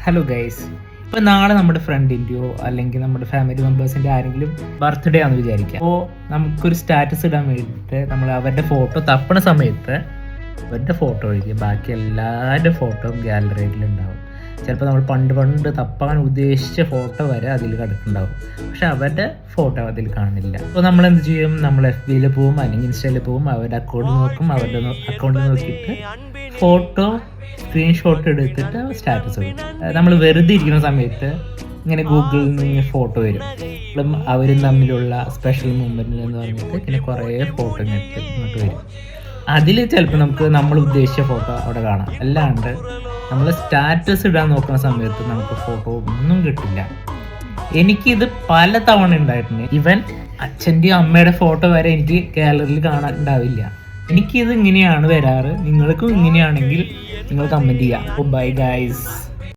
Hello guys, ഇപ്പോൾ നാളെ നമ്മുടെ ഫ്രണ്ടിൻ്റെയോ അല്ലെങ്കിൽ നമ്മുടെ ഫാമിലി മെമ്പേഴ്സിൻ്റെ ആരെങ്കിലും ബർത്ത്ഡേ ആണെന്ന് വിചാരിക്കാം. അപ്പോൾ നമുക്കൊരു സ്റ്റാറ്റസ് ഇടാൻ വേണ്ടിയിട്ട് നമ്മൾ അവരുടെ ഫോട്ടോ തപ്പണ സമയത്ത് അവരുടെ ഫോട്ടോ ഒഴികെ ബാക്കി എല്ലാവരുടെ ഫോട്ടോയും ഗാലറിയിലുണ്ടാവും. ചിലപ്പോൾ നമ്മൾ പണ്ട് തപ്പാൻ ഉദ്ദേശിച്ച ഫോട്ടോ വരെ അതിൽ കിടക്കുന്നുണ്ടാവും, പക്ഷെ അവരുടെ ഫോട്ടോ അതിൽ കാണില്ല. അപ്പോൾ നമ്മൾ എന്ത് ചെയ്യും? നമ്മൾ FBയിൽ പോവും അല്ലെങ്കിൽ ഇൻസ്റ്റയിൽ പോവും, അവരുടെ അക്കൗണ്ട് നോക്കും, അവരുടെ അക്കൗണ്ട് നോക്കിയിട്ട് ഫോട്ടോ സ്ക്രീൻഷോട്ട് എടുത്തിട്ട് സ്റ്റാറ്റസ് ഇടും. നമ്മൾ വെറുതെ ഇരിക്കുന്ന സമയത്ത് ഇങ്ങനെ ഗൂഗിളിൽ നിന്ന് ഫോട്ടോ വരും, അവരും തമ്മിലുള്ള സ്പെഷ്യൽ മൂമെൻറ്റ് എന്ന് പറഞ്ഞിട്ട് ഇങ്ങനെ കുറേ ഫോട്ടോ ഇങ്ങോട്ട് വരും. അതിൽ ചിലപ്പോൾ നമുക്ക് നമ്മൾ ഉദ്ദേശിച്ച ഫോട്ടോ അവിടെ കാണാം. അല്ലാണ്ട് നമ്മൾ സ്റ്റാറ്റസ് ഇടാൻ നോക്കുന്ന സമയത്ത് നമുക്ക് ഫോട്ടോ ഒന്നും കിട്ടില്ല. എനിക്കിത് പല തവണ ഉണ്ടായിട്ടുണ്ട്. ഈവൻ അച്ഛൻ്റെയും അമ്മയുടെ ഫോട്ടോ വരെ എനിക്ക് ഗാലറിയിൽ കാണാൻ ഉണ്ടാവില്ല. എനിക്കിത് ഇങ്ങനെയാണ് വരാറ്. നിങ്ങൾക്കും ഇങ്ങനെയാണെങ്കിൽ നിങ്ങൾ കമൻറ്റ് ചെയ്യുക. Bye guys.